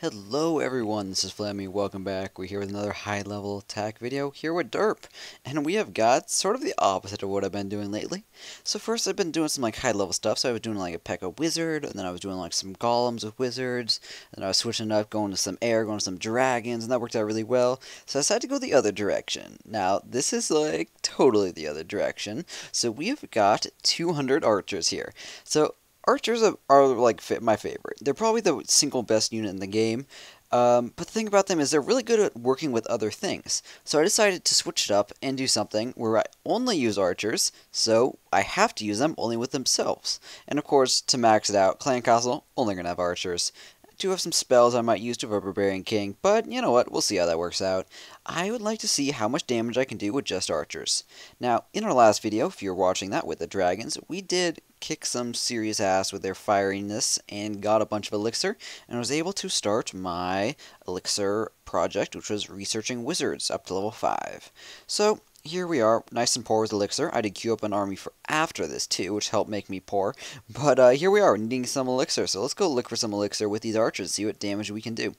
Hello everyone, this is Flammy, welcome back. We're here with another high level attack video here with Derp. And we have got sort of the opposite of what I've been doing lately. So first I've been doing some high level stuff, so I was doing a P.E.K.K.A. wizard, and then I was doing some golems with wizards, and I was switching it up, going to some air, going to some dragons, and that worked out really well. So I decided to go the other direction. Now this is totally the other direction. So we've got 200 archers here. So archers are my favorite. They're probably the single best unit in the game. But the thing about them is they're really good at working with other things. So I decided to switch it up and do something where I only use archers, so I have to use them only with themselves. And of course, to max it out, Clan Castle, only gonna have archers. I do have some spells I might use to have a Barbarian King, but you know what, we'll see how that works out. I would like to see how much damage I can do with just archers. Now, in our last video, if you're watching that with the dragons, we did kick some serious ass with their firiness and got a bunch of elixir, and was able to start my elixir project, which was researching wizards up to level 5. So here we are, nice and poor with elixir. I did queue up an army for after this too, which helped make me poor. But here we are, needing some elixir. So let's go look for some elixir with these archers, see what damage we can do.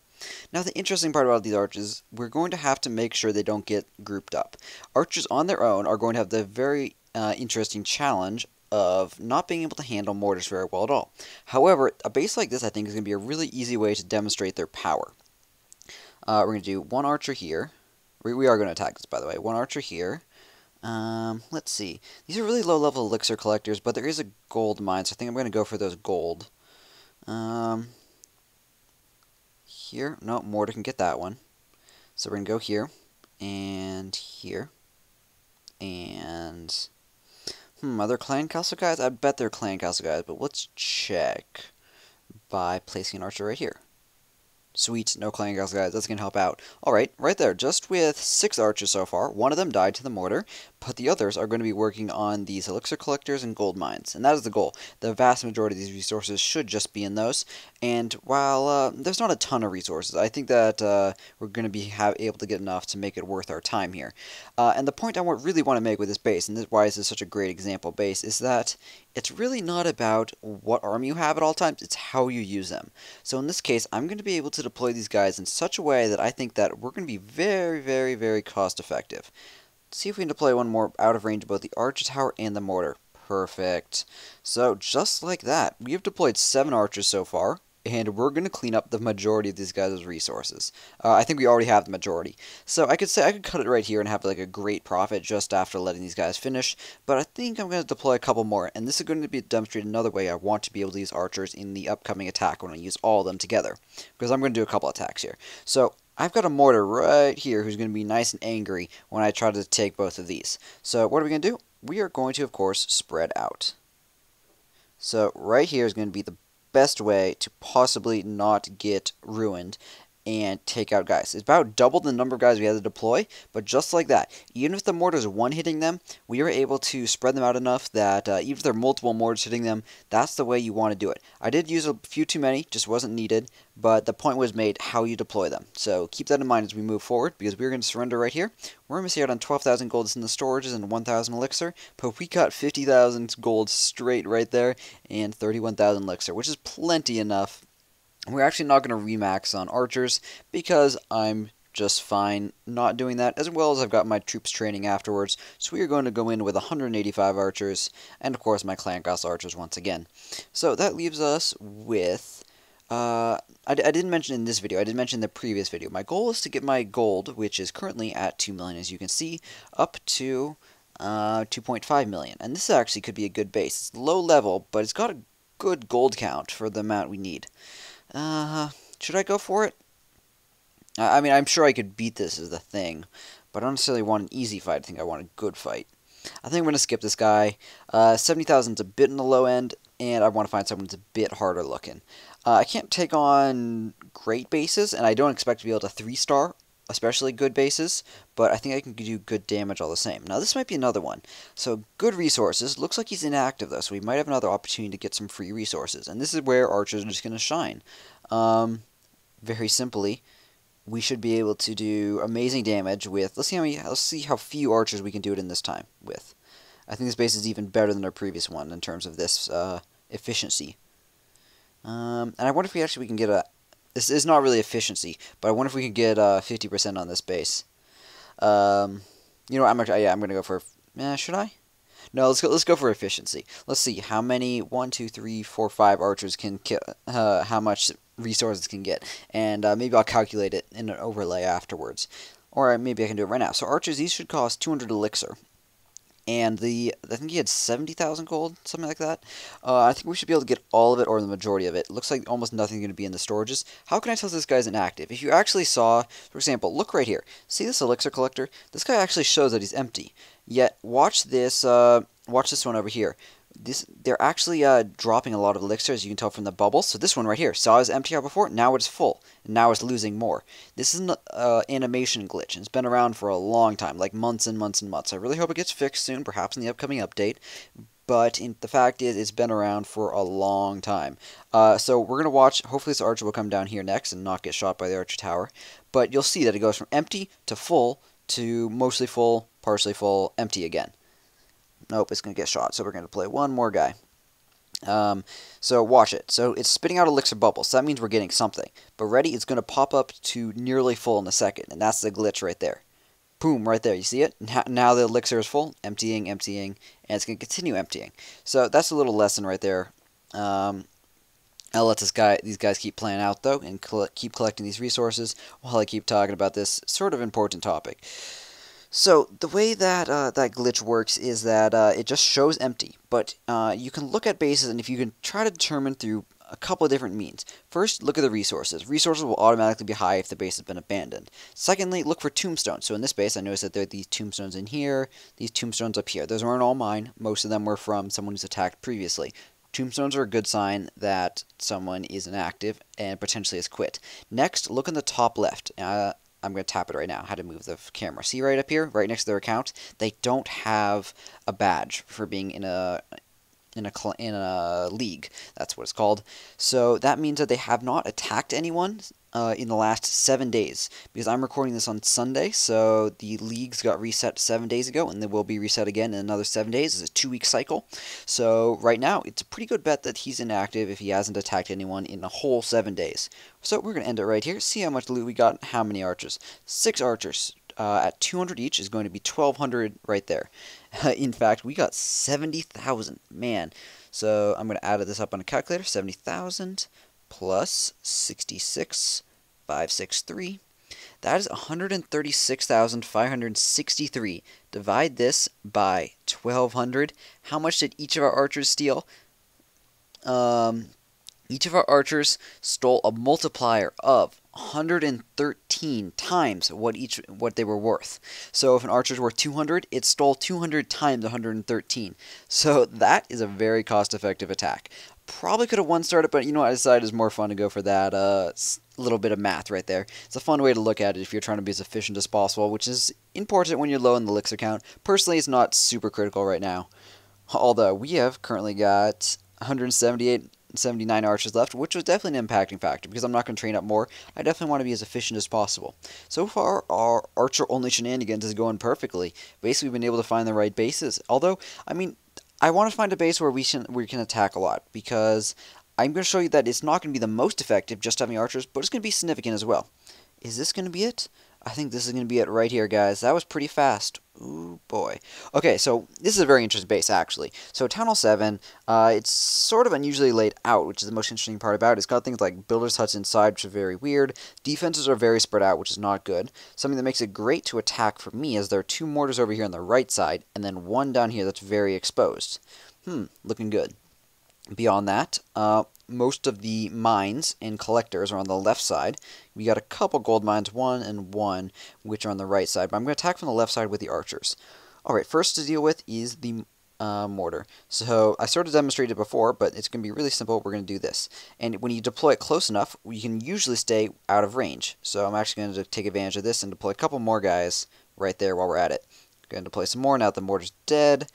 Now the interesting part about these archers, we're going to have to make sure they don't get grouped up. Archers on their own are going to have the very interesting challenge of not being able to handle mortars very well at all. However, a base like this I think is going to be a really easy way to demonstrate their power. We're going to do one archer here. We are going to attack this, by the way. One archer here. Let's see. These are really low-level elixir collectors, but there is a gold mine, so I think I'm going to go for those gold. Here. No, mortar can get that one. So we're going to go here, and here, and are there clan castle guys? I bet they're clan castle guys, but let's check by placing an archer right here. Sweet, no clan castle guys, that's going to help out. Alright, right there, just with 6 archers so far, one of them died to the mortar, but the others are going to be working on these elixir collectors and gold mines, and that is the goal. The vast majority of these resources should just be in those, and while there's not a ton of resources, I think that we're going to be able to get enough to make it worth our time here. And the point I really want to make with this base, and this is why this is such a great example base, is that it's really not about what army you have at all times, it's how you use them. So in this case, I'm going to be able to deploy these guys in such a way that I think that we're going to be very, very, very cost effective. Let's see if we can deploy one more out of range of both the archer tower and the mortar. Perfect. So just like that, we have deployed 7 archers so far, and we're going to clean up the majority of these guys' resources. I think we already have the majority. So I could say I could cut it right here and have a great profit just after letting these guys finish, but I think I'm going to deploy a couple more, and this is going to be demonstrated another way I want to be able to use archers in the upcoming attack when I use all of them together, because I'm going to do a couple attacks here. So I've got a mortar right here who's going to be nice and angry when I try to take both of these. So what are we going to do? We are going to, of course, spread out. So right here is going to be the best way to possibly not get ruined and take out guys. It's about double the number of guys we had to deploy, but just like that, even if the mortars one-hitting them, we were able to spread them out enough that even if there are multiple mortars hitting them, that's the way you want to do it. I did use a few too many, just wasn't needed, but the point was made how you deploy them. So keep that in mind as we move forward, because we're going to surrender right here. We're going to miss out on 12,000 gold in the storages and 1,000 elixir, but we got 50,000 gold straight right there, and 31,000 elixir, which is plenty enough. We're actually not going to remax on archers, because I'm just fine not doing that, as well as I've got my troops training afterwards, so we are going to go in with 185 archers, and of course my clan castle archers once again. So that leaves us with I didn't mention in this video, I did mention in the previous video. My goal is to get my gold, which is currently at 2 million, as you can see, up to 2.5 million. And this actually could be a good base. It's low level, but it's got a good gold count for the amount we need. Should I go for it? I mean, I'm sure I could beat this as the thing, but I don't necessarily want an easy fight. I think I want a good fight. I think I'm going to skip this guy. 70,000 is a bit in the low end, and I want to find someone that's a bit harder looking. I can't take on great bases, and I don't expect to be able to 3-star, especially good bases, but I think I can do good damage all the same. Now, this might be another one. So, good resources. Looks like he's inactive, though, so we might have another opportunity to get some free resources, and this is where archers are just going to shine. Very simply, we should be able to do amazing damage with, let's see how few archers we can do it in this time with. I think this base is even better than our previous one in terms of this efficiency. And I wonder if we can get a This is not really efficiency, but I wonder if we can get 50% on this base. You know what, I'm gonna go for. Should I? No, let's go for efficiency. Let's see how many 1, 2, 3, 4, 5 archers can kill. How much resources can get, and maybe I'll calculate it in an overlay afterwards, or maybe I can do it right now. So archers, these should cost 200 elixir. And I think he had 70,000 gold, something like that. I think we should be able to get all of it or the majority of it. Looks like almost nothing's going to be in the storages. How can I tell this guy's inactive? If you actually saw, for example, look right here. See this elixir collector? This guy actually shows that he's empty. Yet, watch this one over here. They're actually dropping a lot of elixir, as you can tell from the bubbles. So this one right here, saw it was empty out before, now it's full, and now it's losing more. This is an animation glitch, and it's been around for a long time, like months and months and months. I really hope it gets fixed soon, perhaps in the upcoming update. But the fact is, it's been around for a long time. So we're going to watch, hopefully this archer will come down here next and not get shot by the archer tower. But you'll see that it goes from empty to full to mostly full, partially full, empty again. Nope, it's going to get shot, so we're going to play one more guy. So watch it. So it's spitting out elixir bubbles, so that means we're getting something. But ready, it's going to pop up to nearly full in a second, and that's the glitch right there. Boom, right there, you see it? Now the elixir is full, emptying, emptying, and it's going to continue emptying. So that's a little lesson right there. I'll let these guys keep playing out, though, and keep collecting these resources while I keep talking about this sort of important topic. So the way that that glitch works is that it just shows empty, but you can look at bases, and if you can try to determine through a couple of different means. First, look at the resources. Resources will automatically be high if the base has been abandoned. Secondly, look for tombstones. So in this base, I noticed that there are these tombstones in here, these tombstones up here. Those weren't all mine. Most of them were from someone who's attacked previously. Tombstones are a good sign that someone is inactive and potentially has quit. Next, look in the top left. I'm going to tap it right now, how to move the camera. See right up here, right next to their account? They don't have a badge for being in a league. That's what it's called. So that means that they have not attacked anyone in the last 7 days. Because I'm recording this on Sunday, so the leagues got reset 7 days ago, and they will be reset again in another 7 days. It's a 2-week cycle. So right now, it's a pretty good bet that he's inactive if he hasn't attacked anyone in a whole 7 days. So we're going to end it right here. See how much loot we got, how many archers. 6 archers. At 200 each is going to be 1,200 right there. In fact, we got 70,000. Man. So I'm going to add this up on a calculator. 70,000 plus 66,563. That is 136,563. Divide this by 1,200. How much did each of our archers steal? Each of our archers stole a multiplier of 113 times what they were worth. So if an archer's worth 200, it stole 200 times 113. So that is a very cost-effective attack. Probably could have one-starred it, but you know what, I decided it's more fun to go for that little bit of math right there. It's a fun way to look at it if you're trying to be as efficient as possible, which is important when you're low in the elixir count. Personally, it's not super critical right now. Although, we have currently got 179 archers left, which was definitely an impacting factor, because I'm not going to train up more. I definitely want to be as efficient as possible. So far, our archer-only shenanigans is going perfectly. Basically, we've been able to find the right bases. Although, I mean, I want to find a base where we can attack a lot, because I'm going to show you that it's not going to be the most effective just having archers, but it's going to be significant as well. Is this going to be it? I think this is going to be it right here, guys. That was pretty fast. Ooh, boy. Okay, so this is a very interesting base, actually. So Town Hall 7, it's sort of unusually laid out, which is the most interesting part about it. It's got things like builders' huts inside, which are very weird. Defenses are very spread out, which is not good. Something that makes it great to attack for me is there are 2 mortars over here on the right side, and then 1 down here that's very exposed. Looking good. Beyond that, most of the mines and collectors are on the left side. We got a couple gold mines, 1 and 1, which are on the right side. But I'm going to attack from the left side with the archers. Alright, first to deal with is the mortar. So I sort of demonstrated it before, but it's going to be really simple. We're going to do this. And when you deploy it close enough, you can usually stay out of range. So I'm actually going to take advantage of this and deploy a couple more guys right there while we're at it. Going to deploy some more now that the mortar's dead.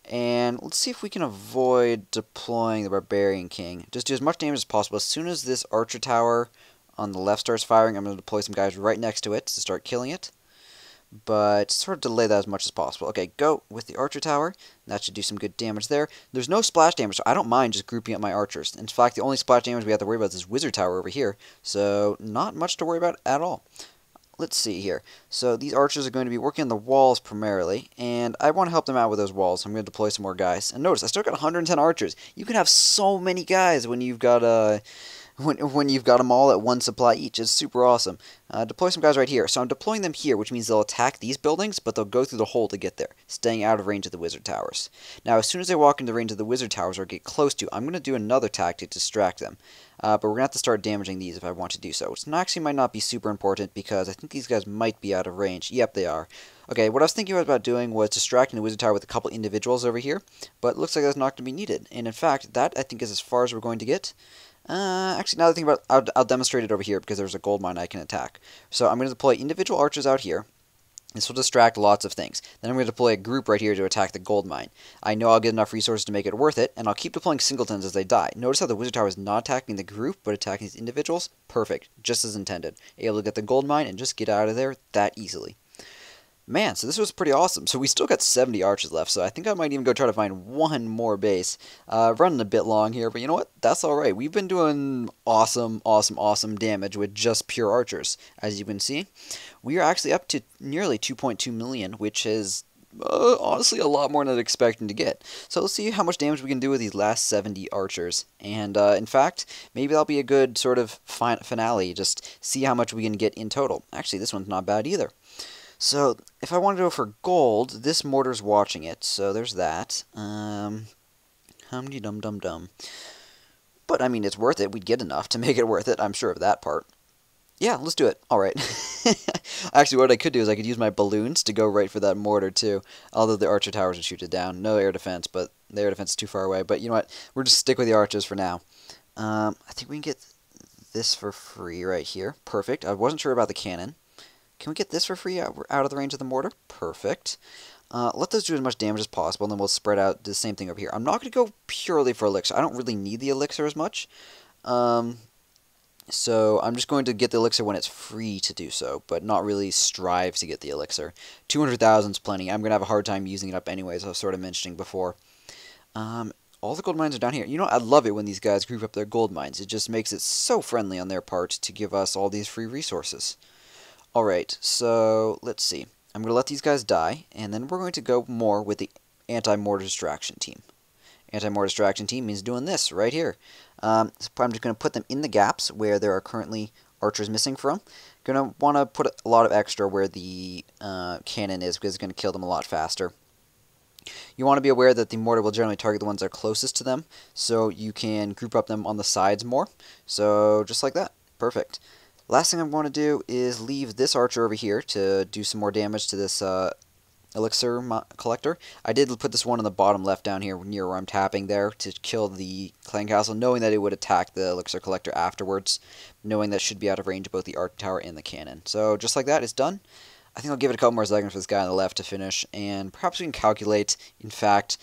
And let's see if we can avoid deploying the Barbarian King. Just do as much damage as possible. As soon as this archer tower on the left starts firing, I'm going to deploy some guys right next to it to start killing it. but sort of delay that as much as possible. Okay, go with the archer tower. That should do some good damage there. There's no splash damage, so I don't mind just grouping up my archers. In fact, the only splash damage we have to worry about is this wizard tower over here, so not much to worry about at all. Let's see here. So these archers are going to be working on the walls primarily, and I want to help them out with those walls. So I'm going to deploy some more guys. And notice, I still got 110 archers. You can have so many guys when you've got when you've got them all at one supply each. It's super awesome. Deploy some guys right here. So I'm deploying them here, which means they'll attack these buildings, but they'll go through the hole to get there, staying out of range of the wizard towers. Now, as soon as they walk into range of the wizard towers or get close to, I'm going to do another tactic to distract them. But we're going to have to start damaging these if I want to do so. Which actually might not be super important because I think these guys might be out of range. Yep, they are. Okay, what I was thinking about doing was distracting the wizard tower with a couple individuals over here, but it looks like that's not going to be needed. And in fact, that I think is as far as we're going to get. Actually, now that I think about it, I'll demonstrate it over here because there's a gold mine I can attack. So I'm going to deploy individual archers out here. This will distract lots of things. Then I'm going to deploy a group right here to attack the gold mine. I know I'll get enough resources to make it worth it, and I'll keep deploying singletons as they die. Notice how the wizard tower is not attacking the group, but attacking these individuals? Perfect. Just as intended. Able to get the gold mine and just get out of there that easily. Man, so this was pretty awesome. So we still got 70 archers left, so I think I might even go try to find one more base. Running a bit long here, but you know what? That's alright. We've been doing awesome damage with just pure archers. As you can see, we are actually up to nearly 2.2 million, which is honestly a lot more than I was expecting to get. So let's see how much damage we can do with these last 70 archers. And in fact, maybe that'll be a good sort of finale. Just see how much we can get in total. Actually, this one's not bad either. So, if I wanted to go for gold, this mortar's watching it, so there's that. Hum-de-dum-dum-dum. But, I mean, it's worth it. We'd get enough to make it worth it. I'm sure of that part. Yeah, let's do it. Alright. Actually, what I could do is I could use my balloons to go right for that mortar, too. Although the archer towers would shoot it down. No air defense, but the air defense is too far away. But, you know what? We'll just stick with the archers for now. I think we can get this for free right here. Perfect. I wasn't sure about the cannon. Can we get this for free out of the range of the mortar? Perfect. Let those do as much damage as possible, and then we'll spread out the same thing over here. I'm not going to go purely for elixir. I don't really need the elixir as much. So I'm just going to get the elixir when it's free to do so, but not really strive to get the elixir. 200,000 is plenty. I'm going to have a hard time using it up anyways, I was sort of mentioning before. All the gold mines are down here. You know, I love it when these guys group up their gold mines. It just makes it so friendly on their part to give us all these free resources. Alright, so let's see. I'm going to let these guys die, and then we're going to go more with the anti-mortar distraction team. Anti-mortar distraction team means doing this right here. So I'm just going to put them in the gaps where there are currently archers missing from. Going to want to put a lot of extra where the cannon is because it's going to kill them a lot faster. You want to be aware that the mortar will generally target the ones that are closest to them, so you can group up them on the sides more. So just like that. Perfect. Last thing I'm going to do is leave this archer over here to do some more damage to this elixir collector. I did put this one on the bottom left down here near where I'm tapping there to kill the clan castle, knowing that it would attack the elixir collector afterwards, knowing that it should be out of range of both the arch tower and the cannon. So just like that, it's done. I think I'll give it a couple more seconds for this guy on the left to finish, and perhaps we can calculate, in fact,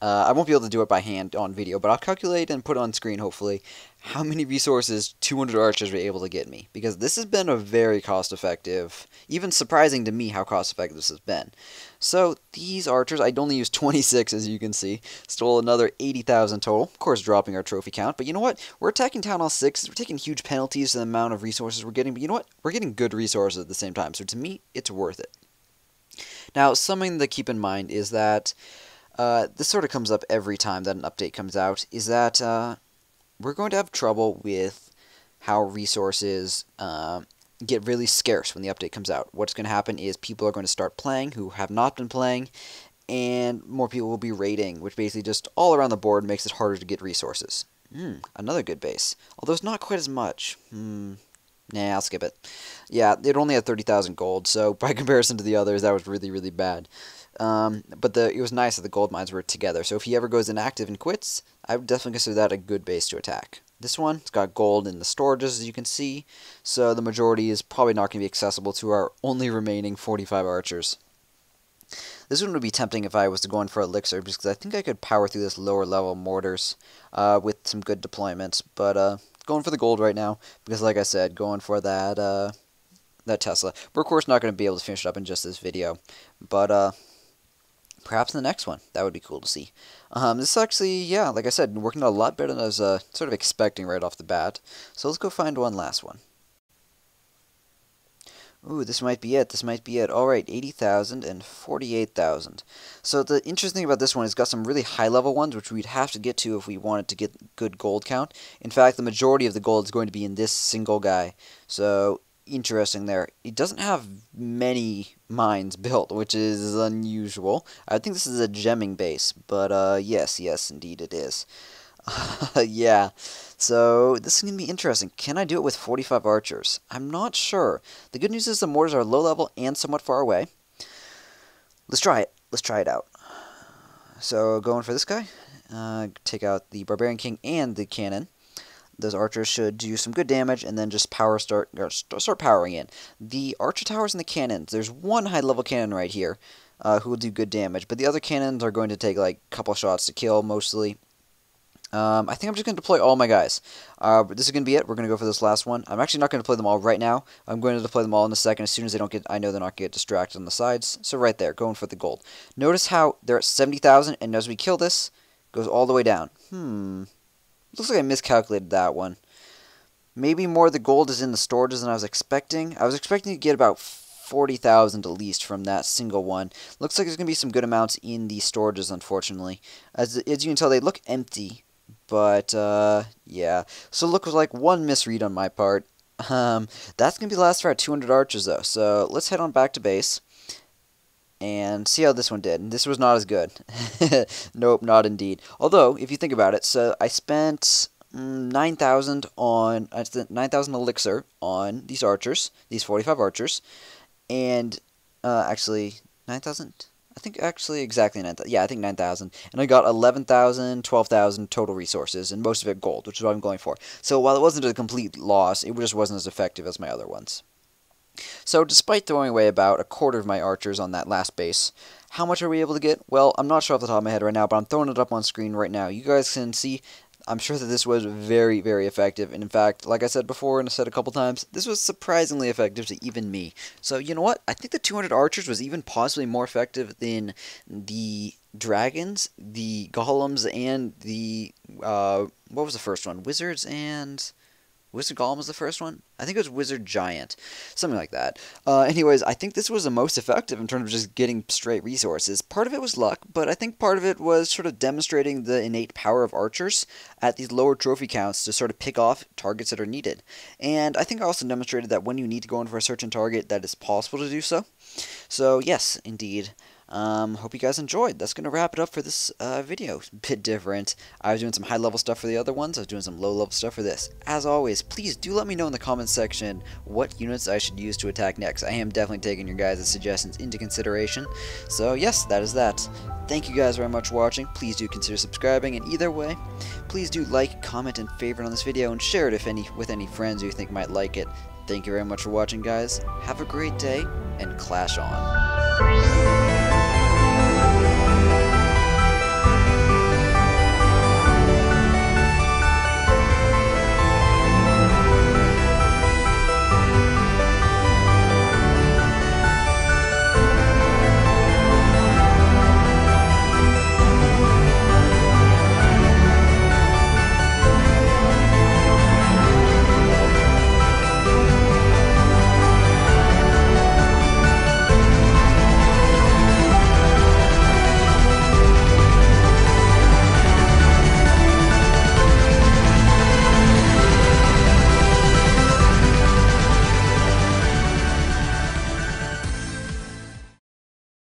I won't be able to do it by hand on video, but I'll calculate and put on screen, hopefully, how many resources 200 archers were able to get me. Because this has been a very cost-effective, even surprising to me how cost-effective this has been. So, these archers, I'd only used 26, as you can see. Stole another 80,000 total. Of course, dropping our trophy count. But you know what? We're attacking Town Hall 6. We're taking huge penalties to the amount of resources we're getting. But you know what? We're getting good resources at the same time. So, to me, it's worth it. Now, something to keep in mind is that this sort of comes up every time that an update comes out, is that we're going to have trouble with how resources get really scarce when the update comes out. What's going to happen is people are going to start playing who have not been playing, and more people will be raiding, which basically just all around the board makes it harder to get resources. Another good base. Although it's not quite as much. Nah, I'll skip it. Yeah, it only had 30,000 gold, so by comparison to the others, that was really, really bad. But it was nice that the gold mines were together, so if he ever goes inactive and quits, I would definitely consider that a good base to attack. This one, it's got gold in the storages, as you can see, so the majority is probably not going to be accessible to our only remaining 45 archers. This one would be tempting if I was to go in for elixir, because I think I could power through this lower level mortars with some good deployments, but going for the gold right now, because like I said, going for that that Tesla. We're of course not going to be able to finish it up in just this video, but perhaps in the next one. That would be cool to see. This is actually, yeah, like I said, working out a lot better than I was sort of expecting right off the bat. So let's go find one last one. Ooh, this might be it. This might be it. Alright, 80,000 and 48,000. So the interesting thing about this one is it's got some really high-level ones, which we'd have to get to if we wanted to get good gold count. In fact, the majority of the gold is going to be in this single guy. So, interesting there. It doesn't have many mines built, which is unusual. I think this is a gemming base, but yes, indeed it is. Yeah, so this is going to be interesting. Can I do it with 45 archers? I'm not sure. The good news is the mortars are low level and somewhat far away. Let's try it. Let's try it out. So going for this guy. Take out the Barbarian King and the cannon. Those archers should do some good damage, and then just start powering in. The archer towers and the cannons, there's one high-level cannon right here who will do good damage, but the other cannons are going to take like a couple shots to kill, mostly. I think I'm just going to deploy all my guys. This is going to be it. We're going to go for this last one. I'm actually not going to deploy them all right now. I'm going to deploy them all in a second as soon as they don't get, I know they're not going to get distracted on the sides. So right there, going for the gold. Notice how they're at 70,000, and as we kill this, it goes all the way down. Looks like I miscalculated that one. Maybe more of the gold is in the storages than I was expecting. I was expecting to get about 40,000 at least from that single one. Looks like there's going to be some good amounts in the storages, unfortunately. As you can tell, they look empty. But, yeah. So it looks like one misread on my part. That's going to be the last for our 200 archers, though. So let's head on back to base and see how this one did. This was not as good. Nope, not indeed. Although, if you think about it, so I spent 9,000 on 9,000 elixir on these archers, these 45 archers, and actually 9,000. I think actually exactly 9,000. Yeah, I think 9,000. And I got 11,000, 12,000 total resources, and most of it gold, which is what I'm going for. So while it wasn't a complete loss, it just wasn't as effective as my other ones. So despite throwing away about a quarter of my archers on that last base, how much are we able to get? Well, I'm not sure off the top of my head right now, but I'm throwing it up on screen right now. You guys can see, I'm sure that this was very, very effective. And in fact, like I said before and I said a couple times, this was surprisingly effective to even me. So you know what? I think the 200 archers was even possibly more effective than the dragons, the golems, and the, what was the first one? Wizards and... Wizard Golem was the first one? I think it was Wizard Giant. Something like that. Anyways, I think this was the most effective in terms of just getting straight resources. Part of it was luck, but I think part of it was sort of demonstrating the innate power of archers at these lower trophy counts to sort of pick off targets that are needed. And I think I also demonstrated that when you need to go in for a certain target, that it's possible to do so. So, yes, indeed. Hope you guys enjoyed. That's going to wrap it up for this video. A bit different. I was doing some high-level stuff for the other ones. I was doing some low-level stuff for this. As always, please do let me know in the comments section what units I should use to attack next. I am definitely taking your guys' suggestions into consideration. So, yes, that is that. Thank you guys very much for watching. Please do consider subscribing, and either way, please do like, comment, and favorite on this video, and share it with any friends you think might like it. Thank you very much for watching, guys. Have a great day, and clash on.